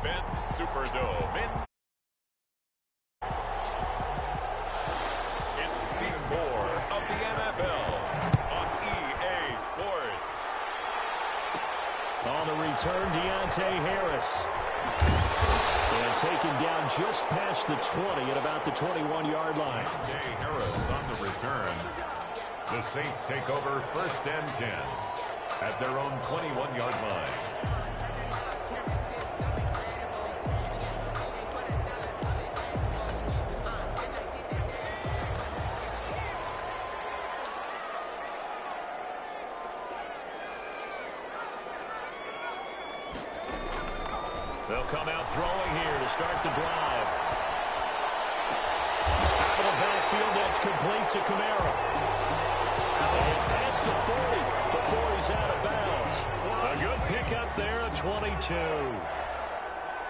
Mercedes-Benz Superdome. It's Week 4 of the NFL on EA Sports. On the return, Deontay Harris. And taken down just past the 20 at about the 21-yard line. Deontay Harris on the return. The Saints take over 1st and 10 at their own 21-yard line. They'll come out throwing here to start the drive. Out of the backfield, that's complete to Kamara. And past the 40 before he's out of bounds. A good pickup there at 22.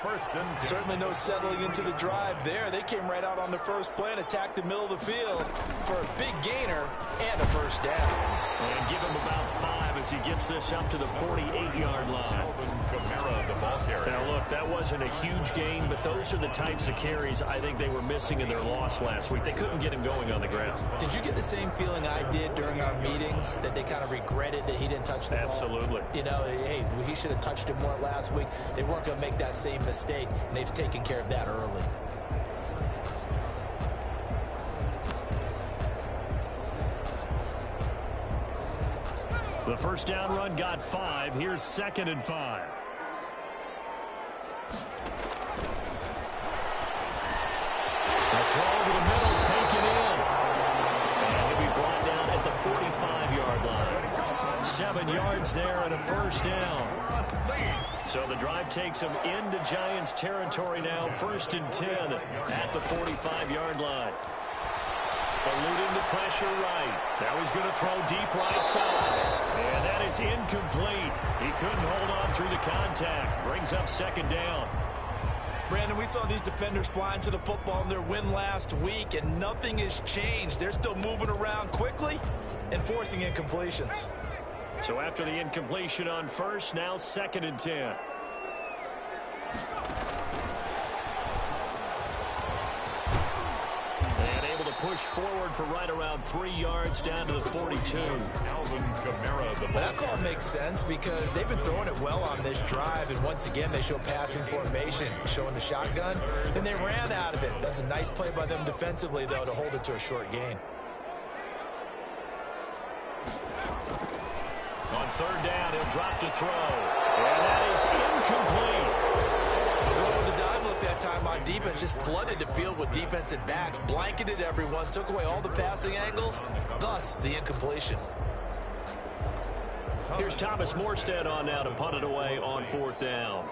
1st and 10. Certainly no settling into the drive there. They came right out on the first play and attacked the middle of the field for a big gainer and a 1st down. And give him about 5 as he gets this up to the 48-yard line. Kamara, the ball carrier. Now, look, that wasn't a huge gain, but those are the types of carries I think they were missing in their loss last week. They couldn't get him going on the ground. Did you get the same feeling I did during our meetings, that they kind of regretted that he didn't touch the ball? Absolutely. You know, hey, he should have touched it more last week. They weren't going to make that same mistake, and they've taken care of that early. The 1st down run got 5. Here's 2nd and 5. A throw over the middle, taken in. And he'll be brought down at the 45-yard line. 7 yards there and a 1st down. So the drive takes him into Giants territory now. 1st and 10 at the 45-yard line. Eluding the pressure right. Now he's going to throw deep right side. And that is incomplete. He couldn't hold on through the contact. Brings up 2nd down. Brandon, we saw these defenders flying to the football in their win last week, and nothing has changed. They're still moving around quickly and forcing incompletions. So after the incompletion on 1st, now 2nd and 10. Push forward for right around 3 yards down to the 42. Well, that call makes sense because they've been throwing it well on this drive, and once again they show passing formation, showing the shotgun. Then they ran out of it. That's a nice play by them defensively, though, to hold it to a short gain. On 3rd down, he'll drop to throw. And that is incomplete. Going with the dime look that time on defense, just flooded the field with defensive backs, blanketed everyone, took away all the passing angles, thus the incompletion. Here's Thomas Morstead on now to punt it away on 4th down.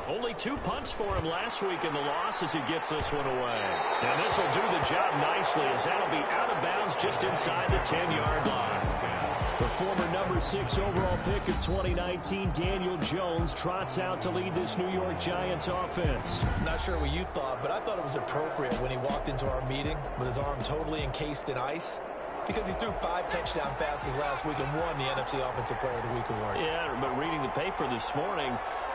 Only 2 punts for him last week in the loss as he gets this one away. And this will do the job nicely as that'll be out of bounds just inside the 10-yard line. The former number 6 overall pick of 2019, Daniel Jones, trots out to lead this New York Giants offense. Not sure what you thought, but I thought it was appropriate when he walked into our meeting with his arm totally encased in ice, because he threw 5 touchdown passes last week and won the NFC Offensive Player of the Week award. Yeah, but reading the paper this morning,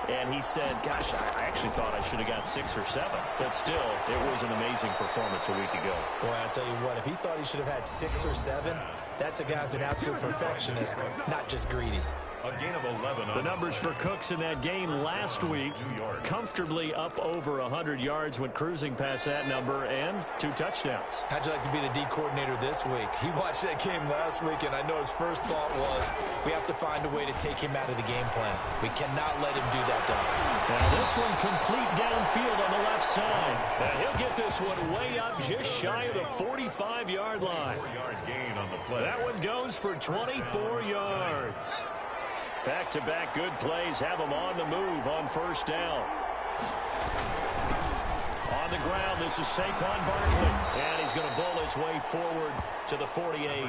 and he said, gosh, I actually thought I should have got 6 or 7. But still, it was an amazing performance a week ago. Boy, I'll tell you what, if he thought he should have had 6 or 7, that's a guy's an absolute perfectionist, not just greedy. A gain of 11. The numbers for Cooks in that game last week, comfortably up over 100 yards when cruising past that number, and 2 touchdowns. How'd you like to be the D coordinator this week? He watched that game last week, and I know his first thought was, we have to find a way to take him out of the game plan. We cannot let him do that to us. Now this one complete downfield on the left side. Now he'll get this one way up just shy of the 45-yard line. 4-yard gain on the play. That one goes for 24 yards. Back-to-back good plays have him on the move on 1st down. On the ground, this is Saquon Barkley. And he's going to bowl his way forward to the 48.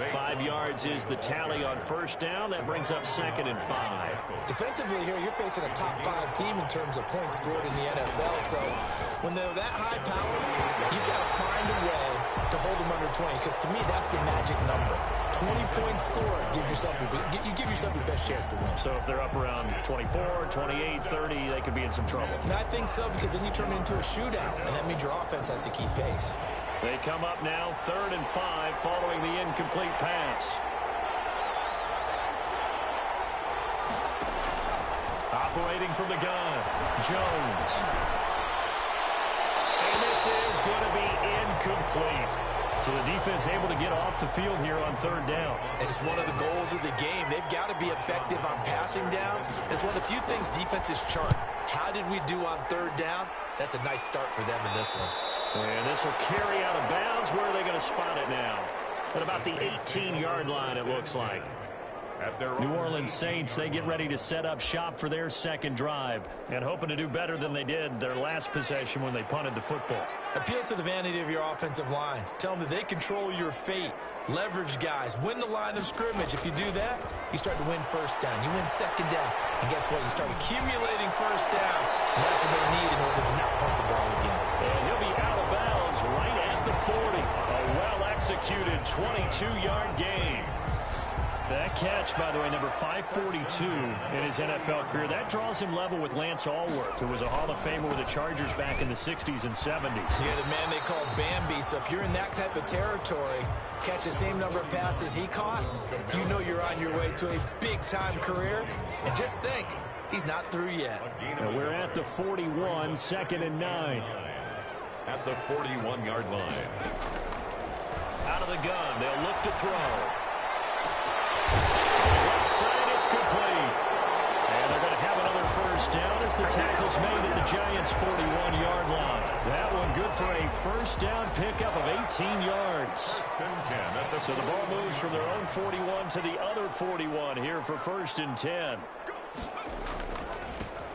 5 yards is the tally on 1st down. That brings up 2nd and 5. Defensively here, you're facing a top 5 team in terms of points scored in the NFL. So when they're that high power, you've got to find a under 20, because to me, that's the magic number. 20-point score gives yourself you give yourself your best chance to win. So if they're up around 24, 28, 30, they could be in some trouble. And I think so, because then you turn it into a shootout, and that means your offense has to keep pace. They come up now 3rd and 5 following the incomplete pass. Operating from the gun, Jones. And this is going to be incomplete. So the defense able to get off the field here on 3rd down. And it's one of the goals of the game. They've got to be effective on passing downs. It's one of the few things defenses chart. How did we do on 3rd down? That's a nice start for them in this one. And this will carry out of bounds. Where are they going to spot it now? At about the 18-yard line, it looks like. New Orleans Saints, they get ready to set up shop for their 2nd drive and hoping to do better than they did their last possession when they punted the football. Appeal to the vanity of your offensive line. Tell them that they control your fate. Leverage guys. Win the line of scrimmage. If you do that, you start to win 1st down. You win 2nd down. And guess what? You start accumulating 1st downs. And that's what they need in order to not punt the ball again. And he'll be out of bounds right at the 40. A well-executed 22-yard gain. That catch, by the way, number 542 in his NFL career. That draws him level with Lance Allworth, who was a Hall of Famer with the Chargers back in the 60s and 70s. Yeah, the man they call Bambi. So if you're in that type of territory, catch the same number of passes he caught, you know you're on your way to a big-time career. And just think, he's not through yet. And we're at the 41, 2nd and 9. At the 41-yard line. Out of the gun, they'll look to throw. Left side, it's complete. And they're going to have another 1st down as the tackle's made at the Giants' 41-yard line. That one good for a 1st down pickup of 18 yards. So the ball moves from their own 41 to the other 41 here for 1st and 10.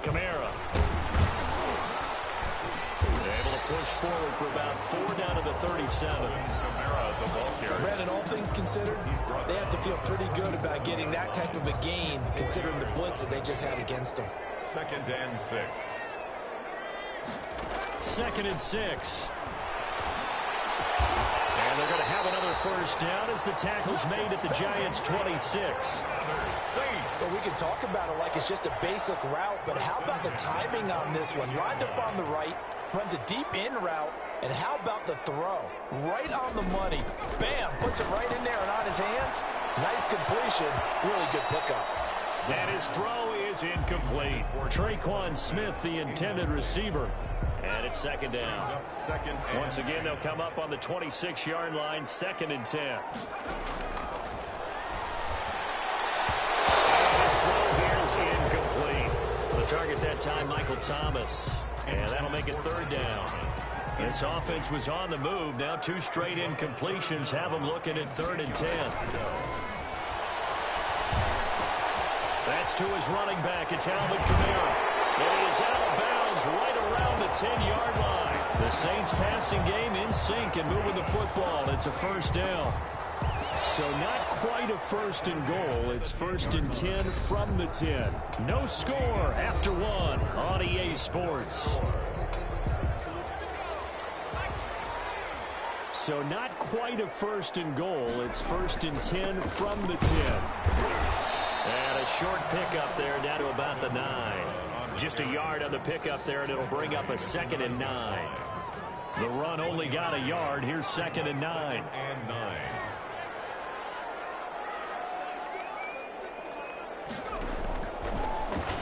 Kamara. Able to push forward for about 4 down to the 37. Brandon, all things considered, they have to feel pretty good about getting that type of a gain, considering the blitz that they just had against them. 2nd and 6. 2nd and 6. And they're going to have another 1st down as the tackle's made at the Giants' 26. Well, we can talk about it like it's just a basic route, but how about the timing on this one? Lined up on the right, runs a deep in route, and how about the throw? Right on the money. Bam! Puts it right in there and on his hands. Nice completion. Really good pickup. And his throw is incomplete. Traquan Smith, the intended receiver. And it's 2nd down. Once again, they'll come up on the 26-yard line, 2nd and 10. His throw here is incomplete. The target that time, Michael Thomas. And that'll make it 3rd down. This offense was on the move. Now 2 straight incompletions have them looking at 3rd and 10. That's to his running back. It's Alvin Kamara. And he is out of bounds right around the 10-yard line. The Saints passing game in sync and moving the football. It's a 1st down. So not quite a 1st and goal. It's 1st and 10 from the 10. No score after 1 on EA Sports. So not quite a 1st and goal. It's 1st and 10 from the 10. And a short pickup there down to about the 9. Just a yard on the pickup there, and it'll bring up a 2nd and 9. The run only got a yard. Here's 2nd and 9.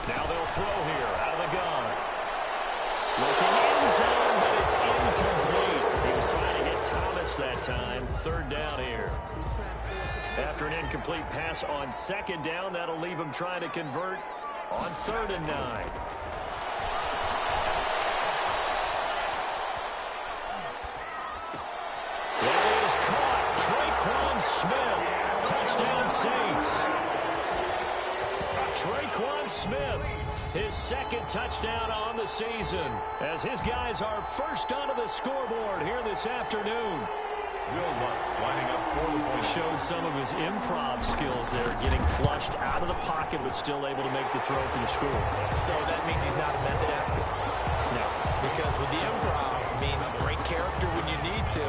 Now they'll throw here out of the gun. Looking in zone, but it's incomplete. He was trying to hit Thomas that time. 3rd down here. After an incomplete pass on 2nd down, that'll leave him trying to convert on 3rd and 9. That is caught. Traquan Smith. Touchdown Saints. Traquan Smith, his 2nd touchdown on the season, as his guys are first onto the scoreboard here this afternoon. Will Lutz lining up for the ball. Showed some of his improv skills there, getting flushed out of the pocket, but still able to make the throw for the score. So that means he's not a method actor? No. Because with the improv, it means break character when you need to.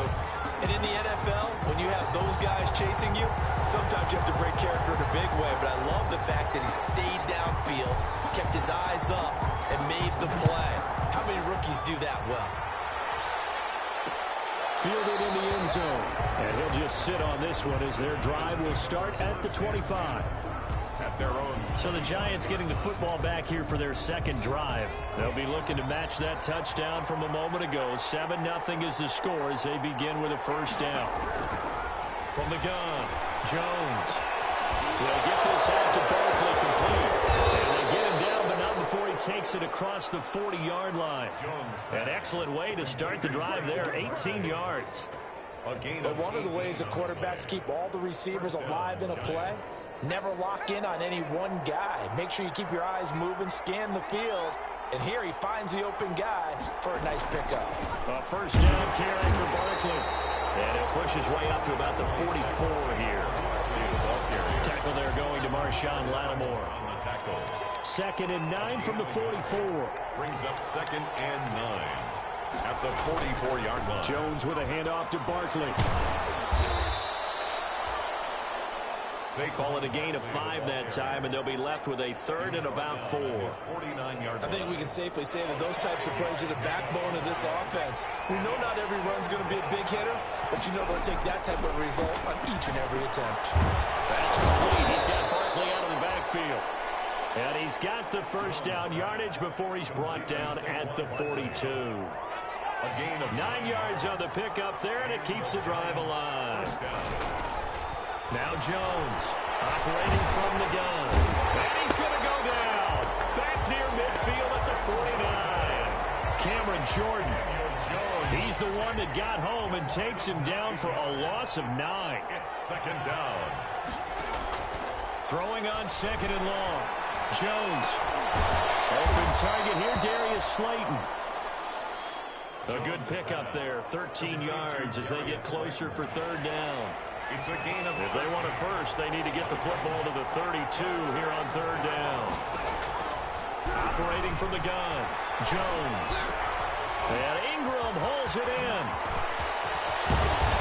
And And in the NFL, when you have those guys chasing you, sometimes you have to break character in a big way. But I love the fact that he stayed downfield, kept his eyes up, and made the play. How many rookies do that well? Fielded in the end zone. And he'll just sit on this one as their drive will start at the 25. At their own. So the Giants getting the football back here for their second drive. They'll be looking to match that touchdown from a moment ago. 7-0 is the score as they begin with a first down. From the gun, Jones. They'll get this out to Barkley complete. And they get him down, but not before he takes it across the 40-yard line. An excellent way to start the drive there, 18 yards. But one of the ways the quarterbacks keep all the receivers alive in a play, never lock in on any one guy. Make sure you keep your eyes moving, scan the field. And here he finds the open guy for a nice pickup. A first down carry for Barkley. And he'll push his way up to about the 44 here. Tackle there going to Marshawn Lattimore. On the tackle. 2nd and 9 from the 44. Brings up 2nd and 9. At the 44-yard line. Jones with a handoff to Barkley. Call it a gain of 5 that time, and they'll be left with a 3rd and about 4. I think we can safely say that those types of plays are the backbone of this offense. We know not every run's going to be a big hitter, but you know they'll take that type of result on each and every attempt. That's complete. He's got Barkley out of the backfield. And he's got the first down yardage before he's brought down at the 42. A gain of 9 yards on the pickup there, and it keeps the drive alive. Now Jones operating from the gun. And he's going to go down. Back near midfield at the 49. Cameron Jordan. He's the one that got home and takes him down for a loss of 9. It's 2nd down. Throwing on 2nd and long. Jones. Open target here, Darius Slayton. A good pickup there, 13 yards as they get closer for 3rd down. It's a gain of. If they want it first, they need to get the football to the 32 here on 3rd down. Operating from the gun, Jones. And Ingram holds it in.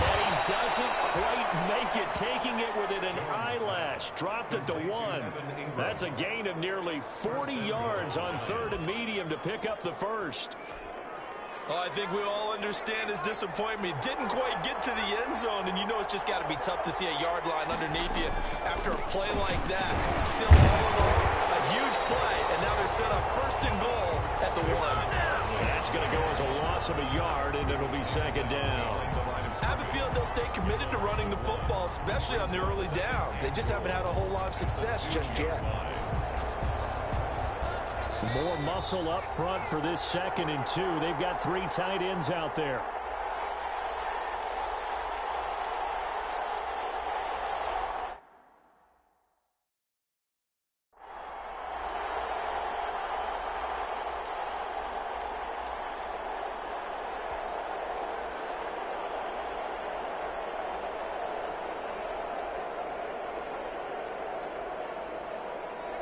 And he doesn't quite make it, taking it within an eyelash. Dropped at the 1. That's a gain of nearly 40 yards on 3rd and medium to pick up the first. Well, I think we all understand his disappointment. Didn't quite get to the end zone, and you know it's just got to be tough to see a yard line underneath you after a play like that. Still all in all, a huge play, and now they're set up 1st and goal at the 1. That's going to go as a loss of a yard, and it'll be 2nd down. I have a feeling they'll stay committed to running the football, especially on the early downs. They just haven't had a whole lot of success just yet. More muscle up front for this 2nd and 2. They've got 3 tight ends out there.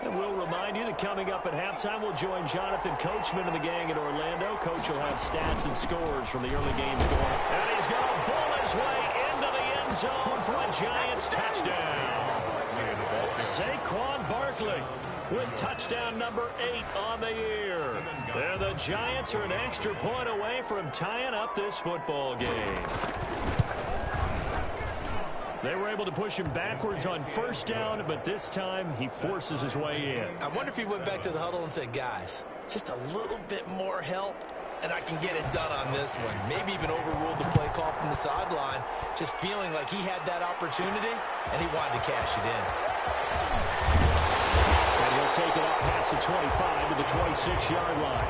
And we'll remind you that coming up at halftime, we'll join Jonathan Coachman and the gang in Orlando. Coach will have stats and scores from the early games going on. And he's going to bull his way into the end zone for a Giants touchdown. Saquon Barkley with touchdown number 8 on the year. And the Giants are an extra point away from tying up this football game. They were able to push him backwards on 1st down, but this time he forces his way in. I wonder if he went back to the huddle and said, guys, just a little bit more help, and I can get it done on this one. Maybe even overruled the play call from the sideline, just feeling like he had that opportunity, and he wanted to cash it in. And he'll take it up past the 25 to the 26-yard line.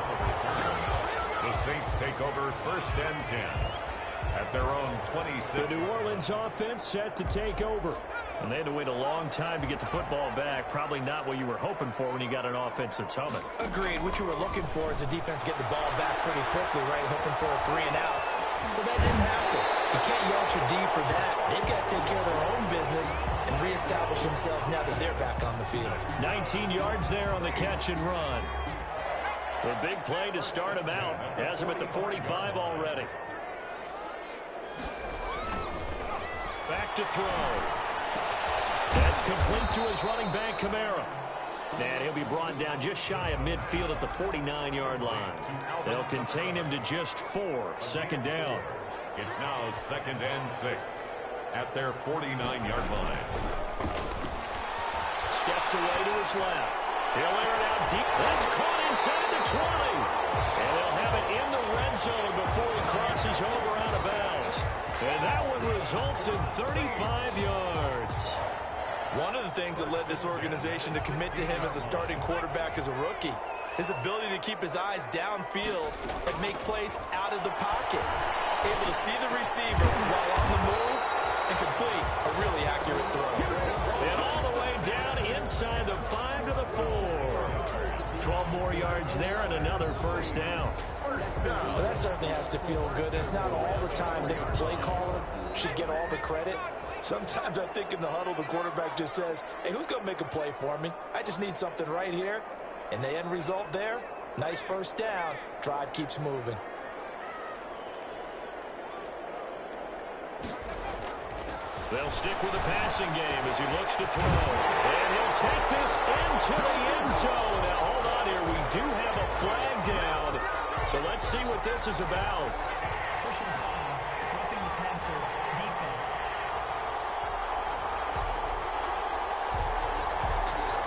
The Saints take over 1st and 10. At their own 26. The New Orleans offense set to take over. And they had to wait a long time to get the football back. Probably not what you were hoping for when you got an offense that's humming. Agreed. What you were looking for is the defense getting the ball back pretty quickly, right? Hoping for a 3 and out. So that didn't happen. You can't yell at your D for that. They've got to take care of their own business and reestablish themselves now that they're back on the field. 19 yards there on the catch and run. A big play to start him out. Has him at the 45 already. Back to throw. That's complete to his running back, Kamara. And he'll be brought down just shy of midfield at the 49-yard line. They'll contain him to just 4. Second down. It's now 2nd and 6 at their 49-yard line. Steps away to his left. He'll air it out deep. That's caught inside the 20. And they'll have it in the red zone before he crosses over out of bounds. And that one results in 35 yards. One of the things that led this organization to commit to him as a starting quarterback as a rookie, his ability to keep his eyes downfield and make plays out of the pocket. Able to see the receiver while on the move and complete a really accurate throw. And all the way down inside the 5 to the 4. 12 more yards there and another first down. Well, that certainly has to feel good. It's not all the time that the play caller should get all the credit. Sometimes I think in the huddle, the quarterback just says, hey, who's going to make a play for me? I just need something right here. And the end result there, nice first down. Drive keeps moving. They'll stick with the passing game as he looks to throw. And he'll take this into the end zone. Now, hold on here. We do have a flag down. So let's see what this is about. Personal foul, roughing the passer, defense.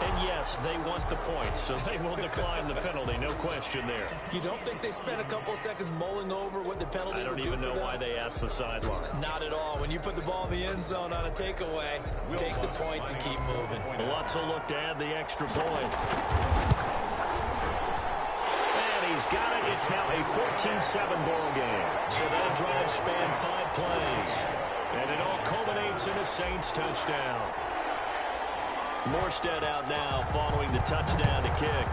And yes, they want the points, so they will decline the penalty. No question there. You don't think they spent a couple of seconds mulling over what the penalty I don't would do even know for them? why they asked the sideline. Not at all. When you put the ball in the end zone on a takeaway, take the points and keep moving. Lutz will look to add the extra point. And he's got it. It's now a 14-7 ball game. So that drive spanned 5 plays. And it all culminates in a Saints touchdown. Morstead out now following the touchdown to kick.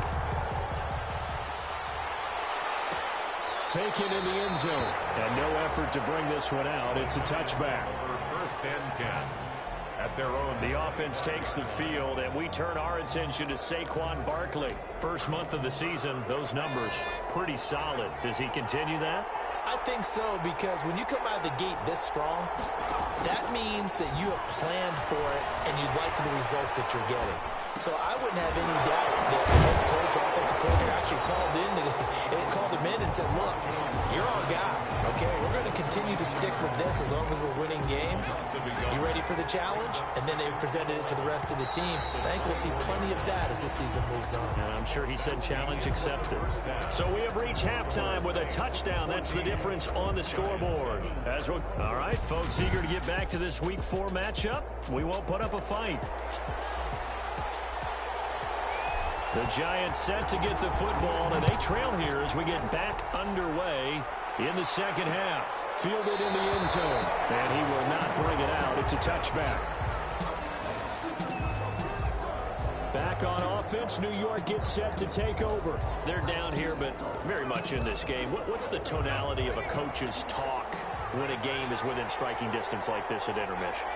Taken in the end zone. And no effort to bring this one out. It's a touchback. For 1st and 10 at their own. The offense takes the field, and we turn our attention to Saquon Barkley. First month of the season, those numbers pretty solid. Does he continue that? I think so, because when you come out of the gate this strong, that means that you have planned for it and you like the results that you're getting. So I wouldn't have any doubt that the head coach, offensive coordinator, actually called him in and said, look, you're our guy, okay? We're going to continue to stick with this as long as we're winning games. You ready for the challenge? And then they presented it to the rest of the team. I think we'll see plenty of that as the season moves on. And I'm sure he said challenge accepted. So we have reached halftime with a touchdown. That's the difference on the scoreboard. All right, folks, eager to get back to this Week 4 matchup. We won't put up a fight. The Giants set to get the football, and they trail here as we get back underway in the second half. Fielded in the end zone, and he will not bring it out. It's a touchback. Back on offense, New York gets set to take over. They're down here, but very much in this game. What's the tonality of a coach's talk when a game is within striking distance like this at intermission?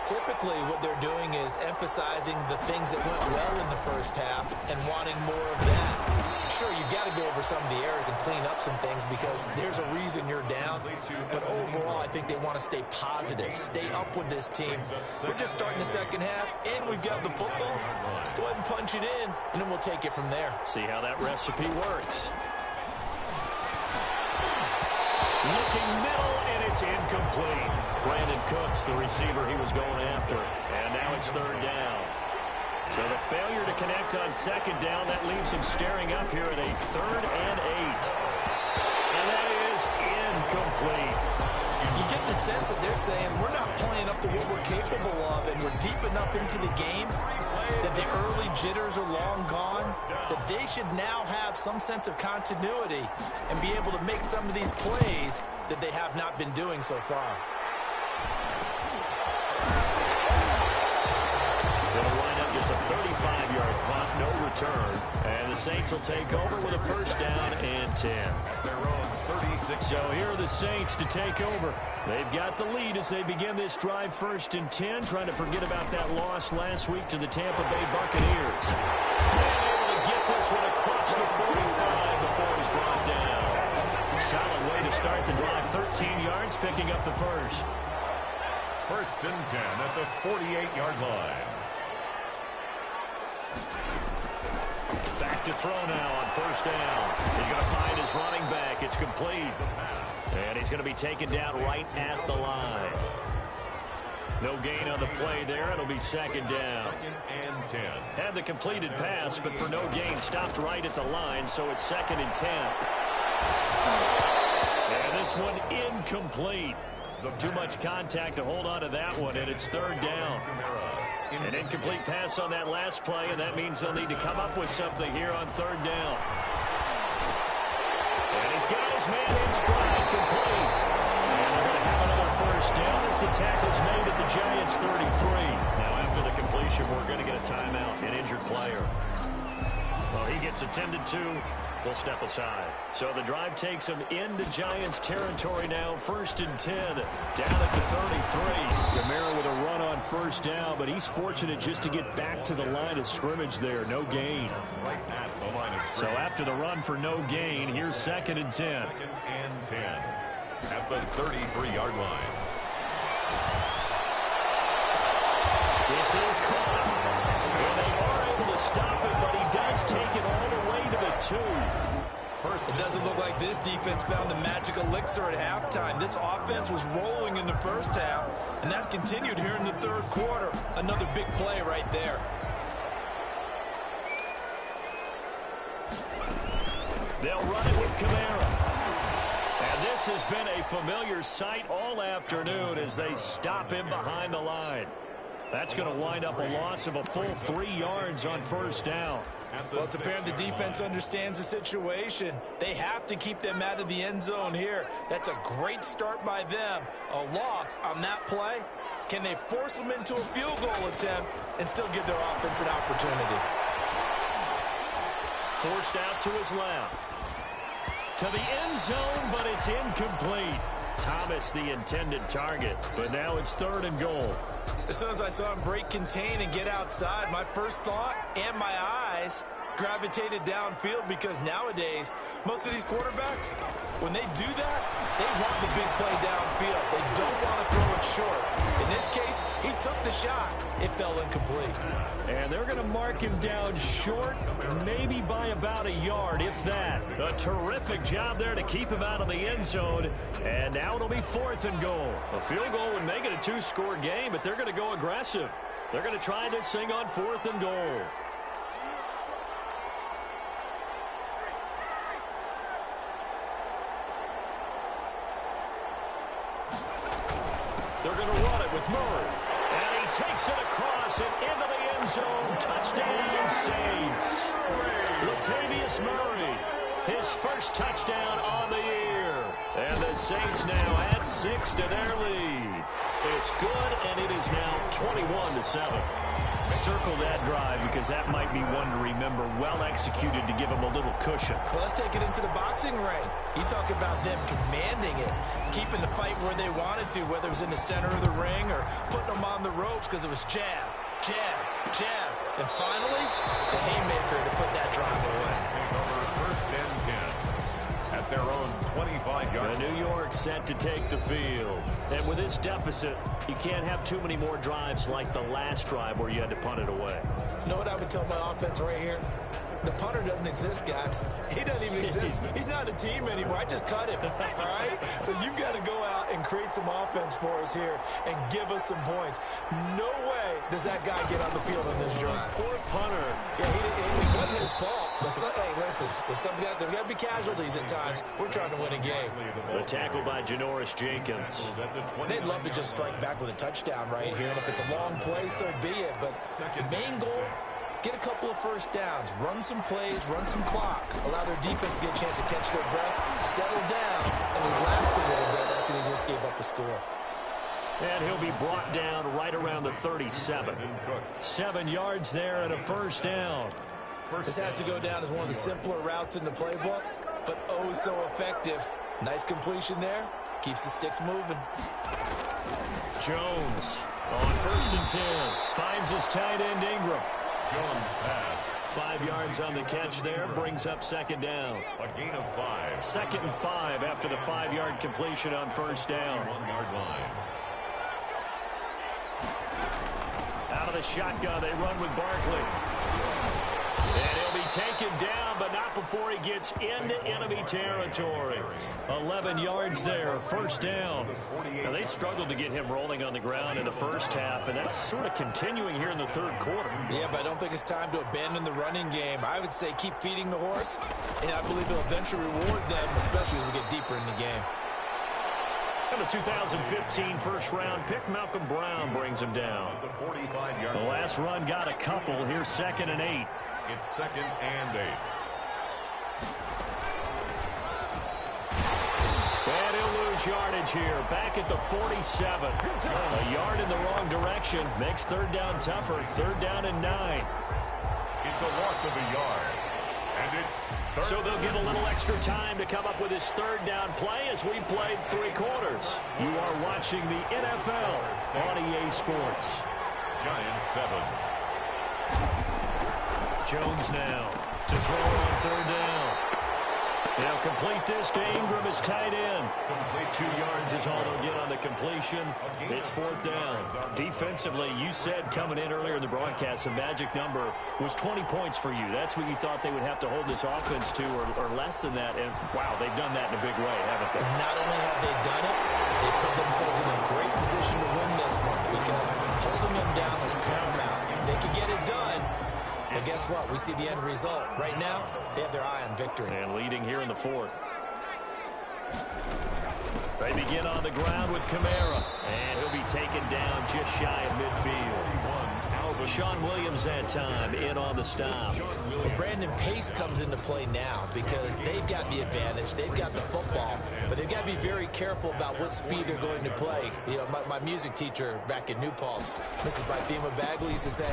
Typically, what they're doing is emphasizing the things that went well in the first half and wanting more of that. Sure, you've got to go over some of the errors and clean up some things because there's a reason you're down. But overall, I think they want to stay positive, stay up with this team. We're just starting the second half, and we've got the football. Let's go ahead and punch it in, and then we'll take it from there. See how that recipe works. Looking middle, and it's incomplete. Brandon Cooks, the receiver he was going after. And now it's third down. So the failure to connect on second down, that leaves him staring up here at a 3rd and 8. And that is incomplete. You get the sense that they're saying we're not playing up to what we're capable of, and we're deep enough into the game that the early jitters are long gone, that they should now have some sense of continuity and be able to make some of these plays that they have not been doing so far. They'll line up just a 35-yard punt, no return. And the Saints will take over with a 1st down and 10. At their own 36. So here are the Saints to take over. They've got the lead as they begin this drive 1st and 10, trying to forget about that loss last week to the Tampa Bay Buccaneers. And able to get this one across the 45 before he's brought down. Solid way to start the drive, 13 yards, picking up the first. First and 10 at the 48-yard line. Back to throw now on first down. He's going to find his running back. It's complete. And he's going to be taken down right at the line. No gain on the play there. It'll be second down. Second and 10. Had the completed pass, but for no gain, stopped right at the line, so it's second and 10. And this one incomplete. Too much contact to hold on to that one, and it's third down. An incomplete pass on that last play, and that means they'll need to come up with something here on third down. And he's got his man in stride, complete. And they're going to have another first down as the tackle's made at the Giants' 33. Now, after the completion, we're going to get a timeout, an injured player. Well, he gets attended to. We'll step aside. So the drive takes him into Giants territory now. First and 10, down at the 33. Gamera with a run on first down, but he's fortunate just to get back to the line of scrimmage there. No gain. Right at the line of scrimmage. So after the run for no gain, here's second and 10. Second and 10 at the 33-yard line. This is caught. And they are able to stop it, but he does take it all the way to the 2. It doesn't look like this defense found the magic elixir at halftime. This offense was rolling in the first half, and that's continued here in the third quarter. Another big play right there. They'll run it with Camara. And this has been a familiar sight all afternoon as they stop him behind the line. That's going to wind up a loss of a full 3 yards on first down. Well, it's apparent the defense understands the situation. They have to keep them out of the end zone here. That's a great start by them. A loss on that play. Can they force them into a field goal attempt and still give their offense an opportunity? Forced out to his left. To the end zone, but it's incomplete. Thomas the intended target, but now it's third and goal. As soon as I saw him break contain and get outside, my first thought and my eyes gravitated downfield, because nowadays, most of these quarterbacks, when they do that, they want the big play downfield. They don't want to throw it short. In this case, he took the shot. It fell incomplete. And they're going to mark him down short, maybe by about a yard, if that. A terrific job there to keep him out of the end zone. And now it'll be fourth and goal. A field goal would make it a 2-score game, but they're going to go aggressive. They're going to try this thing on fourth and goal. They're going to run it with Murray. And he takes it across and into the end zone. Touchdown, Saints. Latavius Murray, his first touchdown on the year. And the Saints now add 6 to their lead. It's good, and it is now 21-7. Circle that drive, because that might be one to remember. Well executed to give them a little cushion. Well, let's take it into the boxing ring. You talk about them commanding it, keeping the fight where they wanted to, whether it was in the center of the ring or putting them on the ropes, because it was jab, jab, jab. And finally, the haymaker to put that drive away. First and 10 at their own 25-yard. New York set to take the field. And with this deficit, you can't have too many more drives like the last drive where you had to punt it away. You know what I would tell my offense right here? The punter doesn't exist, guys. He doesn't even exist. He's not a team anymore. I just cut him, all right? So you've got to go out and create some offense for us here and give us some points. No way does that guy get on the field on this drive. Poor punter. Yeah, it wasn't his fault. But hey, listen, there got to be casualties at times. We're trying to win a game. The tackle by Janoris Jenkins. They'd love to just strike back with a touchdown right here, and if it's a long play, so be it. But the main goal, get a couple of first downs, run some plays, run some clock, allow their defense to get a chance to catch their breath, settle down, and relax a little bit after they just gave up a score. And he'll be brought down right around the 37. 7 yards there and a first down. This has to go down as one of the simpler routes in the playbook, but oh so effective. Nice completion there. Keeps the sticks moving. Jones on first and 10. Finds his tight end Ingram. Jones pass. 5 yards on the catch there. Brings up second down. A gain of 5. Second and 5 after the 5-yard completion on first down. 1-yard line. of the shotgun. They run with Barkley. And he'll be taken down, but not before he gets into enemy territory. 11 yards there, first down. Now, they struggled to get him rolling on the ground in the first half, and that's sort of continuing here in the third quarter. Yeah, but I don't think it's time to abandon the running game. I would say keep feeding the horse, and I believe it'll eventually reward them, especially as we get deeper in the game. And the 2015 first-round pick, Malcolm Brown, brings him down. The last run got a couple. Here's 2nd and 8. It's 2nd and 8. And he'll lose yardage here. Back at the 47. A yard in the wrong direction. Makes third down tougher. 3rd down and 9. It's a loss of a yard. And it's third. So they'll get a little extra time to come up with his 3rd down play as we played 3 quarters. You are watching the NFL on EA Sports. Giants 7. Jones now to throw on 3rd down. They'll complete this to Ingram as tight end. 2 yards is all they'll get on the completion. It's 4th down. Defensively, you said coming in earlier in the broadcast, the magic number was 20 points for you. That's what you thought they would have to hold this offense to, or less than that. And, wow, they've done that in a big way, haven't they? And not only have they done it, they put themselves in a great position to win this one because holding them down is paramount. If they can get it done, well, guess what? We see the end result. Right now, they have their eye on victory. And leading here in the 4th. They begin on the ground with Kamara. And he'll be taken down just shy of midfield. Sean Williams that time in on the stop. But Brandon Pace comes into play now because they've got the advantage. They've got the football, but they've got to be very careful about what speed they're going to play. You know, my music teacher back in New Paltz, Mrs. Bythema Bagley, used to say,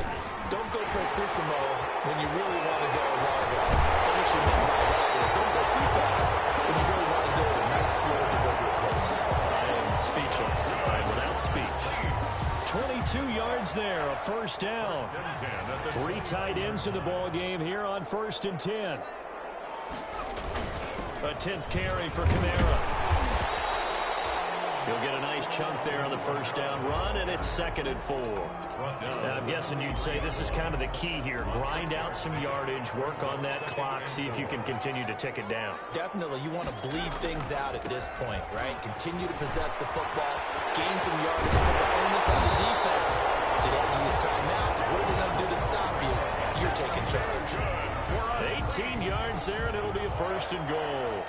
don't go prestissimo when you really want to go largo. And what she meant by that is don't go too fast when you really want to go at a nice, slow, deliberate pace. I am speechless. I am without speech. 22 yards there, a 1st down. 3 tight ends in the ball game here on 1st and 10. A 10th carry for Kamara. He'll get a nice chunk there on the 1st down run, and it's 2nd and 4. Now, I'm guessing you'd say this is kind of the key here. Grind out some yardage, work on that clock, see if you can continue to tick it down. Definitely, you want to bleed things out at this point, right? Continue to possess the football, gain some yardage, put the onus on the defense. Do they have to use timeouts? What are they going to do to stop you? You're taking charge. 18 yards there, and it'll be a 1st and goal.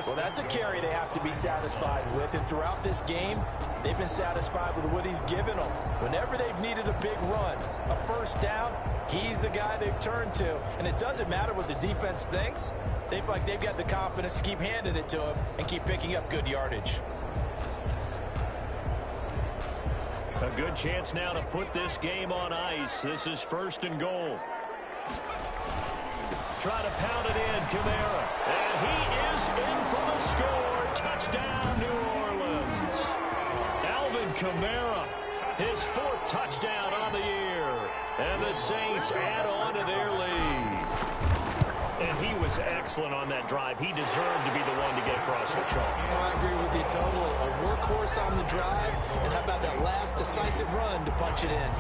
Well, that's a carry they have to be satisfied with, and throughout this game, they've been satisfied with what he's given them. Whenever they've needed a big run, a 1st down, he's the guy they've turned to, and it doesn't matter what the defense thinks. They feel like they've got the confidence to keep handing it to him and keep picking up good yardage. A good chance now to put this game on ice. This is 1st and goal. Try to pound it in, Kamara. And he is in for the score. Touchdown, New Orleans. Alvin Kamara, his 4th touchdown on the year. And the Saints add on to their lead. And he was excellent on that drive. He deserved to be the one to get across the chalk. I agree with you totally. A workhorse on the drive. And how about that last decisive run to punch it in?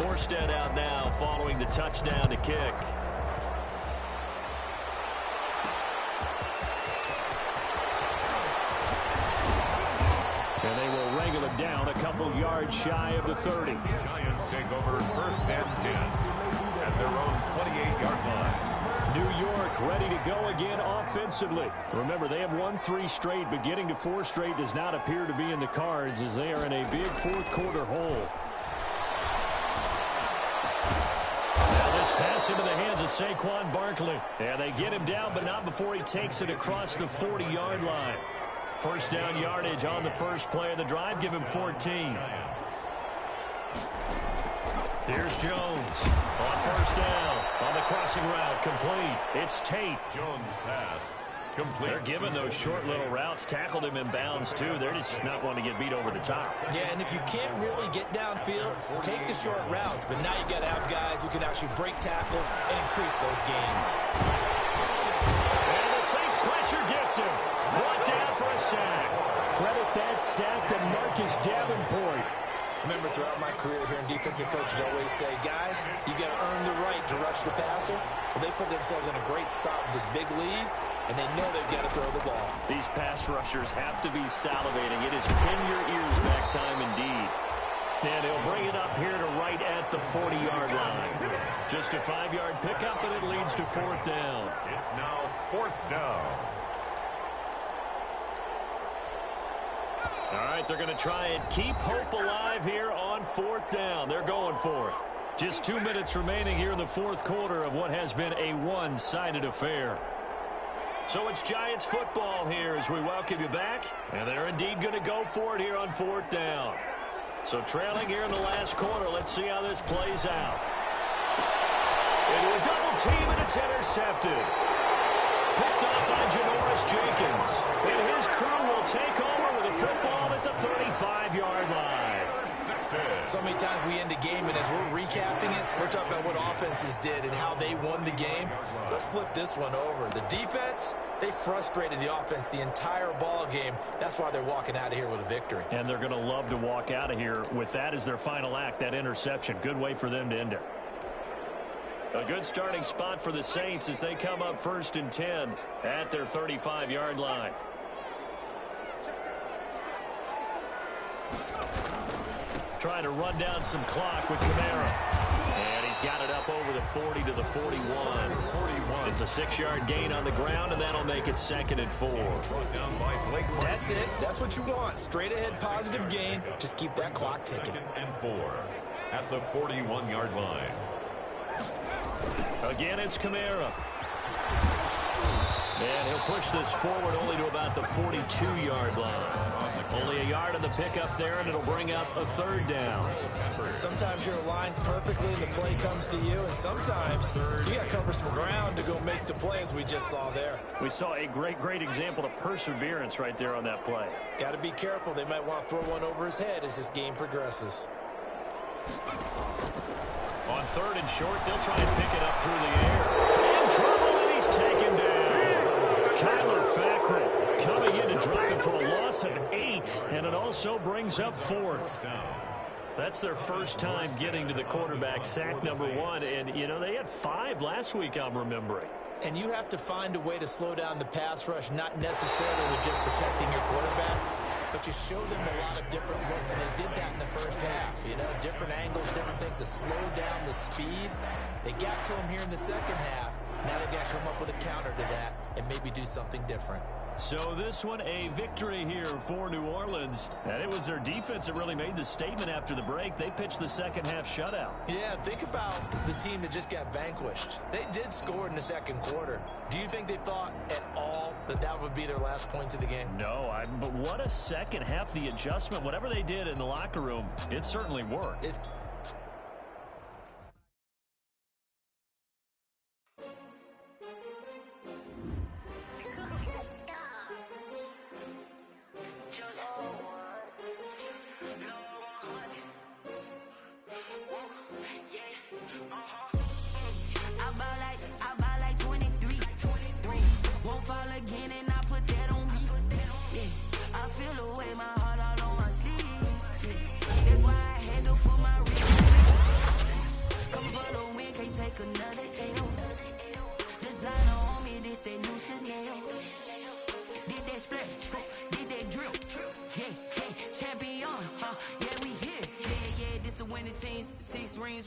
Morstead out now following the touchdown to kick. And they will wrangle it down a couple yards shy of the 30. Giants take over 1st and 10 at their own 28-yard line. New York ready to go again offensively. Remember, they have won 3 straight, but getting to 4 straight does not appear to be in the cards as they are in a big 4th quarter hole. This pass into the hands of Saquon Barkley. And they get him down, but not before he takes it across the 40-yard line. 1st down yardage on the first play of the drive. Give him 14. Here's Jones on 1st down. On the crossing route, complete. It's Tate. Jones pass. Complete. They're giving those short little routes. Tackled him in bounds, too. They're just not wanting to get beat over the top. Yeah, and if you can't really get downfield, take the short routes. But now you got to have guys who can actually break tackles and increase those gains. And the Saints pressure gets him. Brought down for a sack. Credit that sack to Marcus Davenport. Remember, throughout my career here in defensive coaches always say, guys, you got to earn the right to rush the passer. Well, they put themselves in a great spot with this big lead, and they know they've got to throw the ball. These pass rushers have to be salivating. It is pin your ears back time indeed. And he'll bring it up here to right at the 40-yard line. Just a 5-yard pickup, and it leads to 4th down. It's now 4th down. All right, they're going to try and keep hope alive here on 4th down. They're going for it. Just 2 minutes remaining here in the 4th quarter of what has been a one-sided affair. So it's Giants football here as we welcome you back. And they're indeed going to go for it here on 4th down. So trailing here in the last quarter, let's see how this plays out. Into a double team, and it's intercepted. Picked up by Janoris Jenkins. And his crew will take over with a football at the 35-yard line. So many times we end a game, and as we're recapping it, we're talking about what offenses did and how they won the game. Let's flip this one over. The defense, they frustrated the offense the entire ball game. That's why they're walking out of here with a victory. And they're going to love to walk out of here with that as their final act, that interception. Good way for them to end it. A good starting spot for the Saints as they come up 1st and 10 at their 35-yard line. Trying to run down some clock with Kamara. And he's got it up over the 40 to the 41. It's a 6-yard gain on the ground, and that'll make it 2nd and 4. That's it. That's what you want. Straight ahead positive gain. Just keep that clock ticking. 2nd and 4 at the 41-yard line. Again, it's Kamara. And he'll push this forward only to about the 42-yard line. Only a yard on the pickup there, and it'll bring up a 3rd down. Sometimes you're aligned perfectly and the play comes to you, and sometimes you got to cover some ground to go make the play, as we just saw there. We saw a great example of perseverance right there on that play. Got to be careful. They might want to throw one over his head as this game progresses. On 3rd and short, they'll try and pick it up through the air. In trouble, and he's taken down. Kyler Fackrell coming in and dropping for a loss of 8, and it also brings up 4th. That's their first time getting to the quarterback, sack number 1, and, you know, they had 5 last week, I'm remembering. And you have to find a way to slow down the pass rush, not necessarily with just protecting your quarterback, but you show them a lot of different looks, and they did that in the first half. You know, different angles, different things to slow down the speed. They got to him here in the second half. Now they've got to come up with a counter to that and maybe do something different. So this one, a victory here for New Orleans. And it was their defense that really made the statement after the break. They pitched the second half shutout. Yeah, think about the team that just got vanquished. They did score in the second quarter. Do you think they thought at all that that would be their last points of the game? No, but what a second half. The adjustment, whatever they did in the locker room, it certainly worked.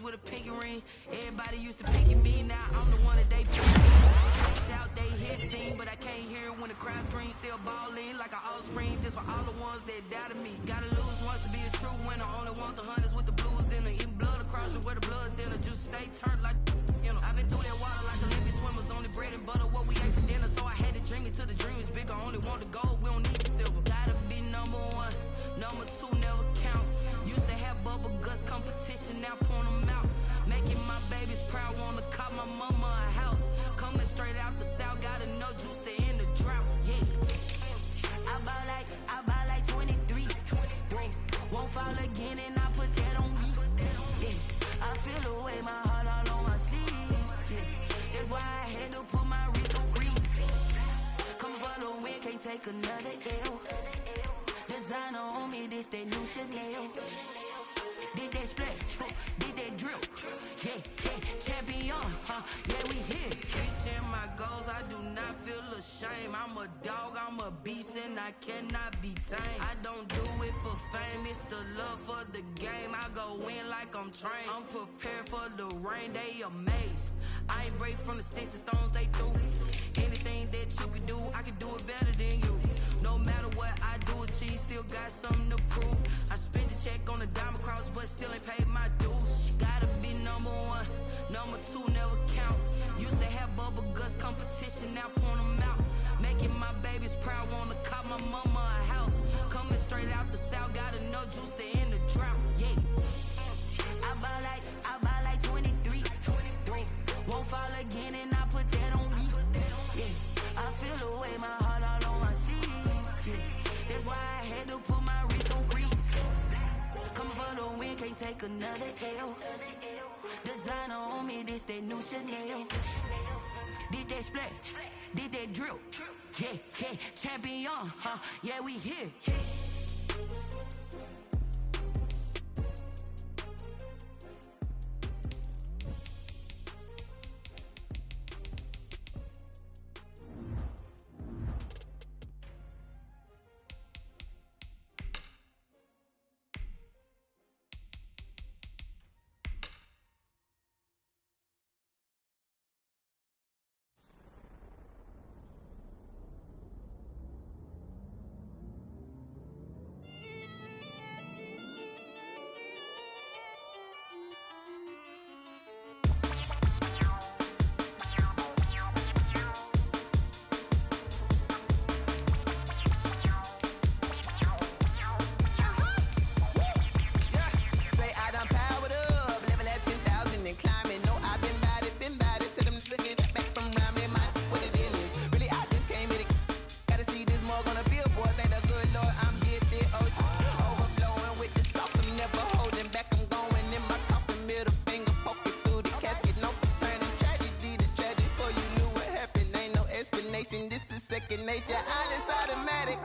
With a pinky ring, everybody used to pick at me. Now I'm the one that they pick. Shout, they hear sing, but I can't hear when the crowd screams. Still balling like an offspring. This for all the ones that doubted me. Gotta lose once to be a true winner. Only want the hunters with the blues in it. Eating blood across it where the blood thinner. Juice stay turned like, you know. I've been through that water like Olympic swimmers. Only bread and butter what we ate for dinner. So I had to dream it till the dream is bigger. Only want the gold, we don't need the silver. Gotta be number 1, number 2 never count. Used to have bubble guts competition, now point them out. Making my babies proud, wanna cop my mama a house. Coming straight out the south, gotta know juice to end the drought. Yeah, I buy like 23. Won't fall again, and I put that on me. Yeah, I feel the way, my heart all on my sleeve. Yeah, that's why I had to put my wrist on freeze. Come for the win, can't take another L. Designer on me, this that new Chanel. This that splash, this that drip. Yeah, champion, yeah, we here. Reaching my goals, I do not feel ashamed. I'm a dog, I'm a beast, and I cannot be tamed. I don't do it for fame, it's the love for the game. I go in like I'm trained. I'm prepared for the rain, they amazed. I ain't break from the sticks and stones they threw. Anything that you can do, I can do it better than you. No matter what I do, achieve, still got something to prove. I spent the check on the diamond cross, but still ain't paid my dues. Gotta be number one, number two never count. Used to have bubble guts competition, now point them out. Making my babies proud, wanna cop my mama a house. Coming straight out the south, got enough juice to end the drought. Yeah, I buy like 23. Won't fall again, and I put that on me. Yeah, I feel the way, my heart all on my sleeve. Yeah, that's why I had to put my wrist on freeze. Coming for the win, can't take another L. Designer on me, this that new Chanel. This that splash, this that drip. Yeah, champion, yeah, we here. Second nature, all is automatic.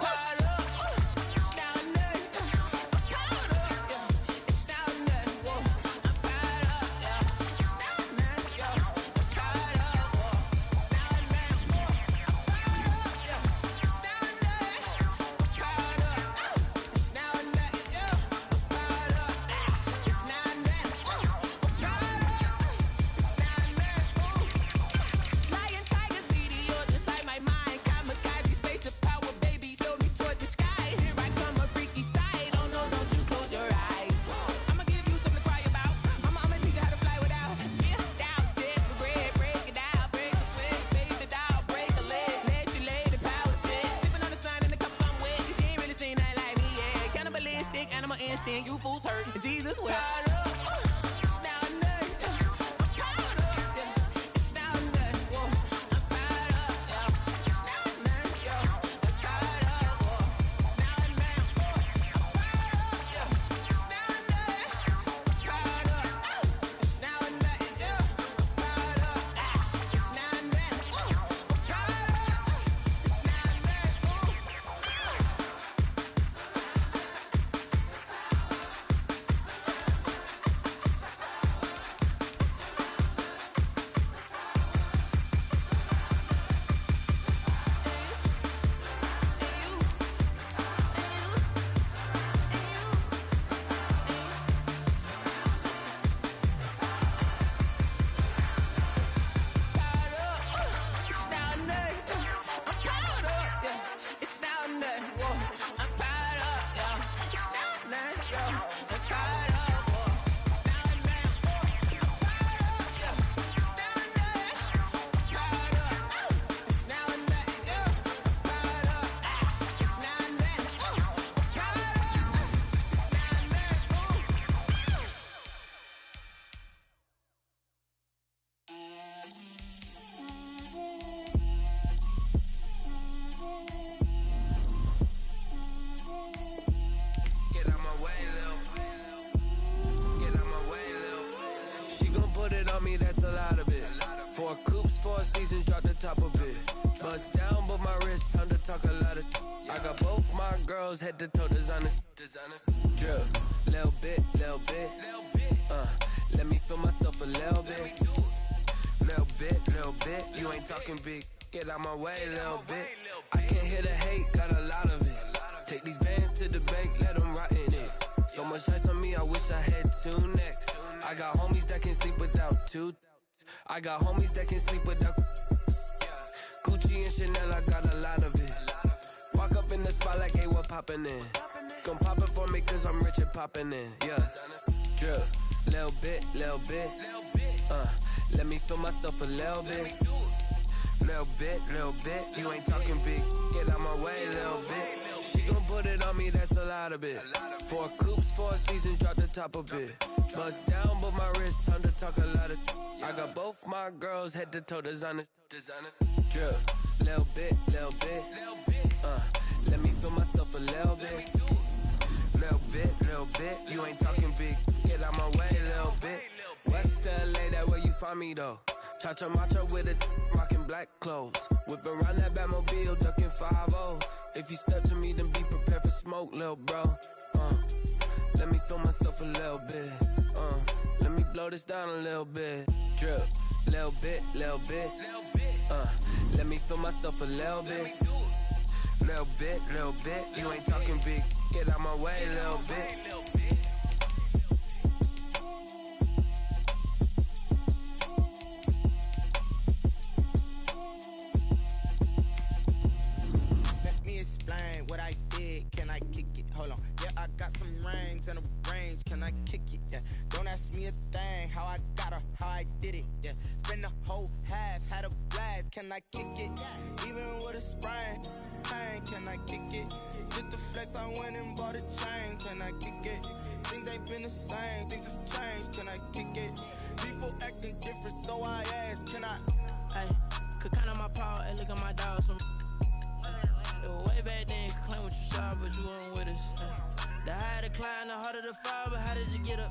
You fools hurt, Jesus well. That's a lot of it. 4 coops, 4 seasons, drop the top of it. Bust down, but my wrist, time to talk a lot of. I got both my my girls head to toe designer. Drip, little bit. Let me feel myself a little bit. Little bit. You ain't talking big. Get out my way, little bit. I can't hear the hate, got a lot of it. Take these bands to the bank, let them rot in it. So much ice on me, I wish I had two necks. I got homies that can sleep without two. I got homies that can sleep without Gucci and Chanel, I got a lot of it. Walk up in the spot like, hey, what poppin' in? Gon' pop it for me cause I'm rich and poppin' in, yeah. Drip, little bit. Let me feel myself a little bit. Little bit. You ain't talking big, get out my way, little bit. She gon' put it on me, that's a lot of it. 4 coops, 4 seasons, drop the top a bit. Bust down, but my wrist, time to talk a lot of. I got both my girls head to toe designer. Drip, little bit. Let me feel myself a little bit. Little bit. You ain't talking big, get out my way, little bit. West LA, that where you find me though. Cha-cha matcha with a rockin' black clothes. Whip around that Batmobile, ducking 5-0. If you step to me, then be prepared for smoke, lil' bro. Let me feel myself a little bit. Let me blow this down a little bit. Drip, little bit. Let me feel myself a little bit. Little bit. You ain't talking big. Get out my way, little bit. Explain what I did, can I kick it? Hold on, yeah, I got some rings and a range, can I kick it? Yeah, don't ask me a thing, how I got her, how I did it, yeah. Spend the whole half, had a blast, can I kick it? Even with a sprain, pain, can I kick it? Just the flex, I went and bought a chain, can I kick it? Things ain't been the same, things have changed, can I kick it? People acting different, so I ask, can I? Hey, could count on my power and look at my dogs from. Way back then, could claim what you saw, but you weren't with us. The higher the climb, the harder the fall, but how did you get up?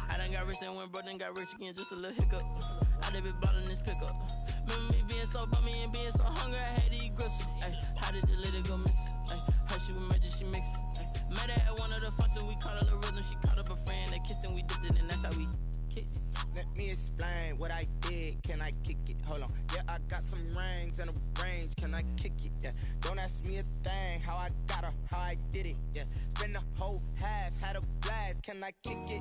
I done got rich and went broke, then got rich again, just a little hiccup. I done been ballin' this pickup. Remember me being so bummy and being so hungry, I had to eat gristle. How did you let it go miss? How she was magic, she mixed it. Met her at one of the functions, we caught a little rhythm. She caught up a friend, they kissed and we dipped it, and that's how we kicked it. Let me explain what I did, can I kick it? Hold on, yeah, I got some rings and a range, can I kick it? Yeah, don't ask me a thing, how I got her, how I did it? Yeah, spend the whole half, had a blast, can I kick it?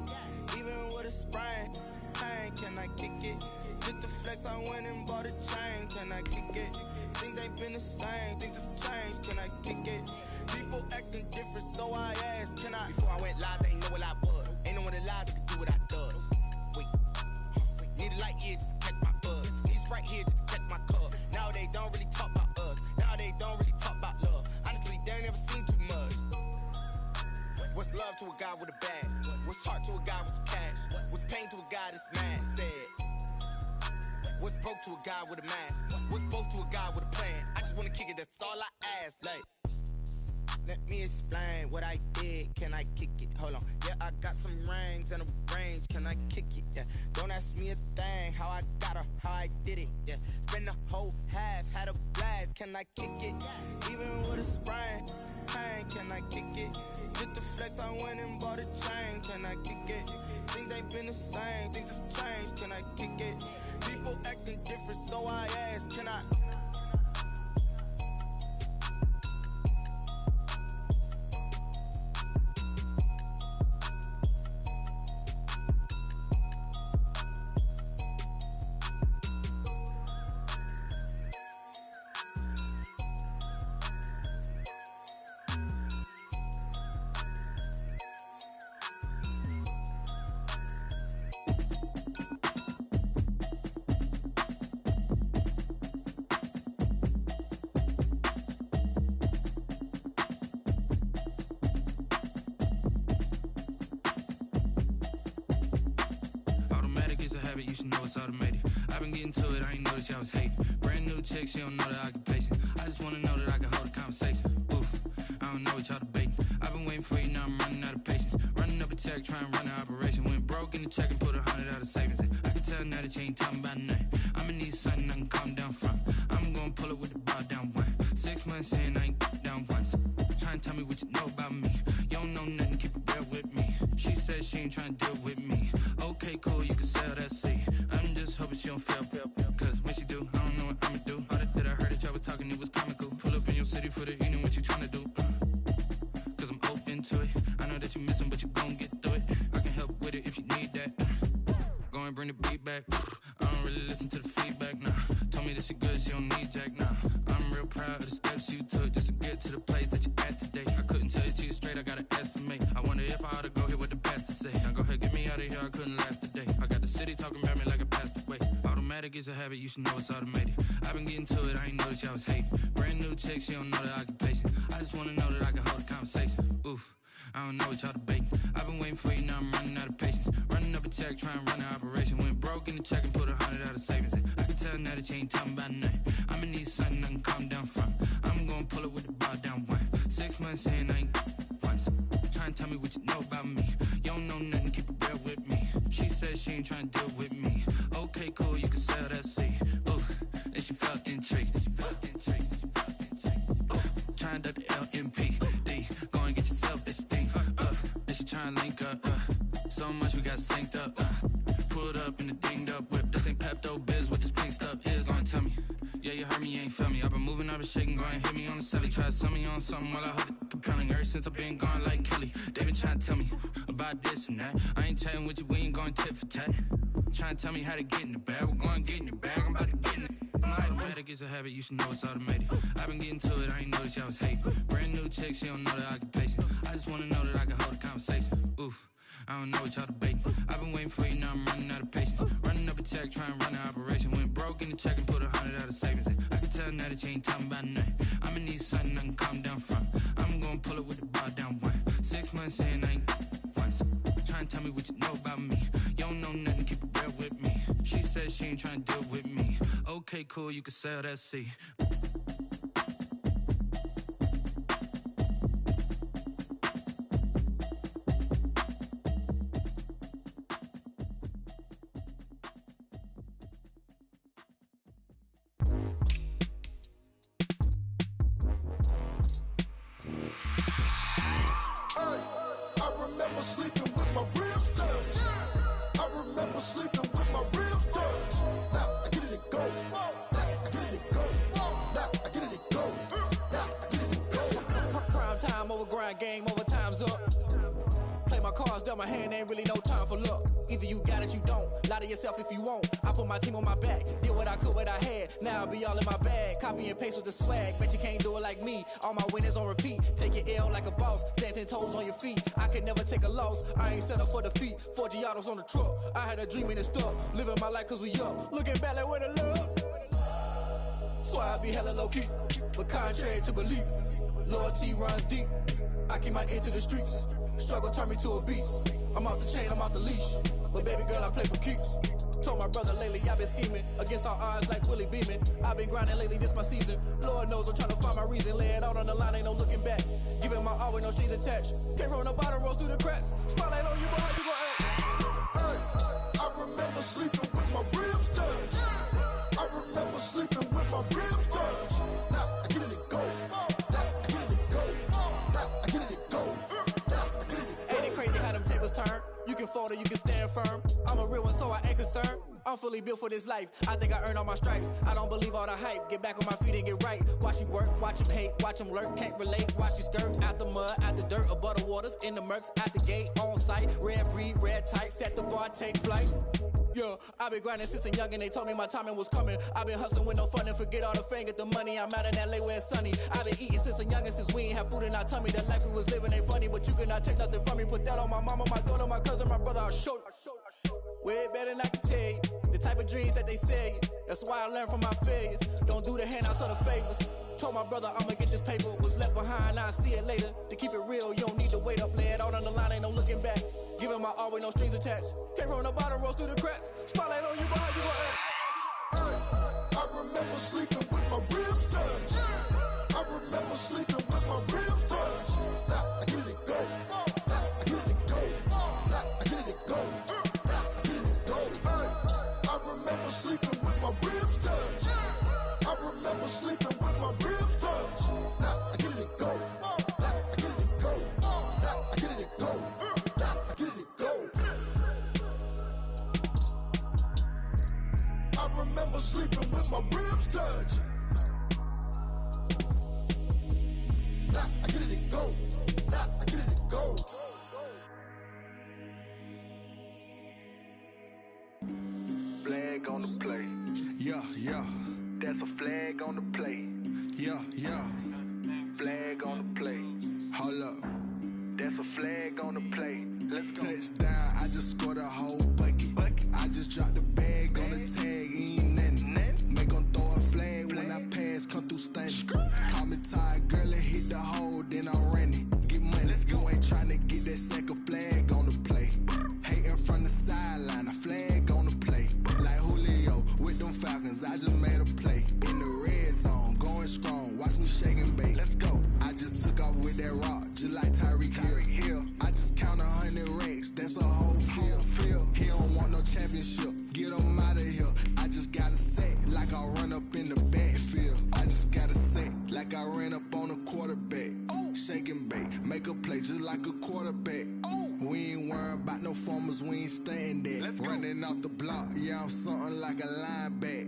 Even with a sprain, pain, can I kick it? Just the flex, I went and bought a chain, can I kick it? Things ain't been the same, things have changed, can I kick it? People acting different, so I asked, can I? Before I went live, they ain't know what I was. Ain't no one alive that could do what I does. Wait. Need a light here just to catch my buzz. Need Sprite here just to catch my cup. Now they don't really talk about us. Now they don't really talk about love. Honestly, they ain't never seen too much. What's love to a guy with a bag? What's heart to a guy with some cash? What's pain to a guy that's mad? Said. What's broke to a guy with a mask? What's broke to a guy with a plan? I just wanna kick it, that's all I ask. Like, let me explain what I did, can I kick it? Hold on, yeah, I got some rings and a range, can I kick it? Yeah, don't ask me a thing, how I got her, how I did it? Yeah, spend the whole half, had a blast, can I kick it? Even with a sprain, pain, can I kick it? Just the flex, I went and bought a chain, can I kick it? Things ain't been the same, things have changed, can I kick it? People acting different, so I ask, can I? She don't know the occupation. I just wanna know that I can hold a conversation. Oof, I don't know what y'all debating. I've been waiting for you, now I'm running out of patience. Running up a check, trying to run an operation. Went broke in the check and put 100 out of savings in. I can tell now that you ain't talking about nothing. I'ma need something I can calm down from. I'm gonna pull it with the bar down one. 6 months in, I ain't down once. Trying to tell me what you know about me. You don't know nothing, keep it real with me. She said she ain't trying to deal with me. Okay, cool, you can sell that seat. I'm just hoping she don't fail. Cause when she do, I don't know what I'ma do. All that I heard that y'all was talking, it was comical. Pull up in your city for the evening, what you trying to do? Cause I'm open to it. I know that you missing, but you gon' get through it. I can help with it if you need that. Go and bring the beat back. I don't really listen to the feedback, nah. Told me that she good, she don't need jack, nah. I'm real proud of the steps you took just to get to the place that you at today. I couldn't tell you to you straight, I gotta estimate. I wonder if I ought to go here with the pastor say. Now go ahead, get me out of here, I couldn't last a day. I got the city talking about me like a passed away. Automatic is a habit, you should know it's automated. I've been getting to it, I ain't noticed y'all was hating. Brand new chick, she don't know the occupation. I just wanna know that I can hold a conversation. Oof. I don't know what y'all debating. I've been waiting for you, now I'm running out of patience. Running up a check, trying to run an operation. Went broke in the check and put 100 out of savings in. I can tell now that you ain't talking about nothing. I'ma need something I can calm down from. I'm gonna pull it with the bar down one. 6 months in, I ain't once. Trying to tell me what you know about me. You don't know nothing, keep it real with me. She said she ain't trying to deal with me. Okay, cool, you can sell that seat. Ooh, and she felt intrigued. Trying to duck the LMPD. Go and get yourself esteem. And she trying to link up. So much we got synced up. Pulled up in the dinged up whip. This ain't Pepto Biz with this pink stuff. Here's gonna tell me. Yeah, you heard me, you ain't felt me. I've been moving, I've been shaking, go and hit me on the celly. Try to sell me on something while I hold it compelling. Ever since I've been gone like Kelly, they been trying to tell me about this and that. I ain't chatting with you, we ain't going tit for tat. Trying to tell me how to get in the bag. We're going to get in the bag, I'm about to get in it. I'm like, automatic is a habit, you should know it's automated. I've been getting to it, I ain't noticed y'all was hating. Brand new chick, she don't know the occupation. I just wanna know that I can hold a conversation. Oof. I don't know what y'all debating. I've been waiting for you, now I'm running out of patience. Running up a check, trying to run an operation. Went broke in the check and put 100 out of savings in. I can tell now that you ain't talking about nothing. I'ma need something I can calm down from. I'm gonna pull it with the bar down one. 6 months in, I ain't once. Trying to tell me what you know about me. You don't know nothing, keep it real with me. She said she ain't trying to deal with me. Okay, cool, you can sell that seat. Game over, time's up. Play my cards, dealt my hand, ain't really no time for luck. Either you got it, you don't. Lie to yourself if you won't. I put my team on my back, did what I could, what I had. Now I'll be all in my bag. Copy and paste with the swag. Bet you can't do it like me. All my winners on repeat. Take your L like a boss. Stand 10 toes on your feet. I can never take a loss. I ain't set up for defeat. 4 Giottos on the truck. I had a dream and it stuck. Living my life cause we up. Looking back like where the love. So I be hella low key. But contrary to belief, loyalty runs deep. I keep my ear to the streets. Struggle turned me to a beast. I'm off the chain, I'm off the leash. But baby girl, I play for keeps. Told my brother lately, I've been scheming. Against all odds like Willie Beeman. I've been grinding lately, this my season. Lord knows I'm trying to find my reason. Lay it out on the line, ain't no looking back. Giving my all with no strings attached. Came from the bottom, rose through the cracks. Spotlight on you, boy, how you gon' act? Hey, I remember sleeping with my ribs touched. I remember sleeping with my ribs touched. Now I get it and go. Turn. You can fold or you can stand firm. I'm a real one, so I ain't concerned. I'm fully built for this life. I think I earned all my stripes. I don't believe all the hype. Get back on my feet and get right. Watch you work, watch him hate, watch him lurk. Can't relate, watch you skirt. Out the mud, out the dirt, above the waters, in the murks, out the gate, on site. Red breed, red tight, set the bar, take flight. Yeah, I've been grinding since a young and they told me my timing was coming. I've been hustling with no fun and forget all the fame, get the money. I'm out in LA where it's sunny. I've been eating since a young and since we ain't have food in our tummy. The life we was living ain't funny, but you cannot take nothing from me. Put that on my mama, my daughter, my cousin, my brother, I'll show you. Way better than I can tell you. The type of dreams that they sell you. That's why I learned from my failures. Don't do the handouts or the favors. Told my brother I'ma get this paper. Was left behind, I'll see it later. To keep it real, you don't need to wait up. Lay it out on the line, ain't no looking back. Giving my all with no strings attached. Came from the bottom, rose through the cracks. Spotlight on you, boy, how you gon' act? I remember sleeping with my ribs touched. I remember sleeping with my ribs touched. Now I get it and go. Now I get it and go. Now I get it and go. Now I get it and go. I remember sleeping with my ribs touched. I remember sleeping with my ribs touched. Now I get it and go. Now I get That's a flag on the play. Yeah, yeah. Flag on the play. Hold up. That's a flag on the play. Let's go. Touchdown, I just scored a whole bucket. I just dropped the bag on the tag, ain't nothing. Make 'em throw a flag when I pass, come through stunning. Call me tired, girl, and hit the hole, then I'm running. Get money, you ain't tryna get that second flag on the play. Hating from the sideline, a flag on the play. Like Julio with them Falcons, I just made a play. In the red zone, going strong, watch me shake and bake. Let's go. I just took off with that rock, just like Tyreek Hill. I just count 100 racks, that's a whole field. He don't want no championship, get him out of here. I just got a set, like I run up in the backfield. I just got a set, like I ran up on a quarterback. Shake and bake, make a play just like a quarterback. We ain't worrying about no formers, we ain't staying there. Running off the block, yeah, I'm something like a lineback.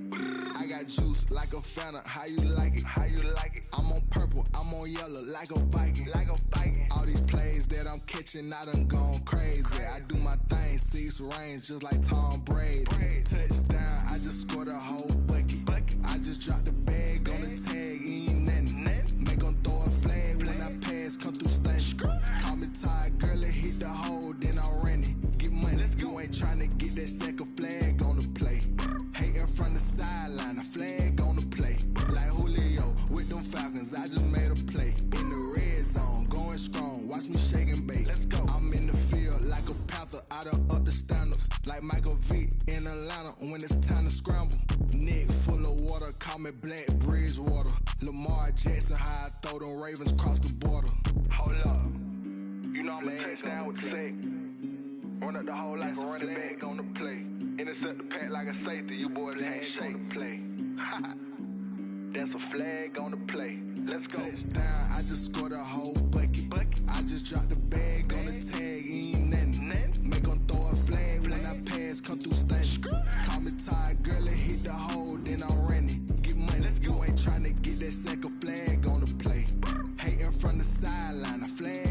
I got juice like a Fanta, how you like it? How you like it? I'm on purple, I'm on yellow, like a Viking. Like a Viking. All these plays that I'm catching, I done gone crazy. I do my thing, 6 range, just like Tom Brady. Touchdown, I just scored a whole bucket. I just dropped the bag on the tag, ain't nothing. Make 'em throw a flag when I pass, come through stunning. Call me tired, girl, and hit the hole, then I'm running. Get money, you ain't tryna get that second flag on the play. Hating from the sideline, a flag on the play. Like Julio with them Falcons, I just made a play. In the red zone, going strong, watch me shake and bake. Let's go. I'm in the field like a Panther, I done up the standards. Like Michael Vick in Atlanta when it's time to scramble. Neck full of water, call me Black Bridgewater. Lamar Jackson, how I throw them Ravens across the border. Hold up. You know I'm a touchdown with the sack. Run up the hole like a running back on the play. Intercept the pack like a safety. You boys can't shake the play. That's a flag on the play. Let's go. Touchdown, I just scored a whole bucket. I just dropped the bag on the tag, ain't nothing. Make 'em throw a flag when I pass, come through stunning. Call me tired, girl, and hit the hole, then I'm running. Get money, you ain't tryna get that second flag on the play. Hating from the sideline, a flag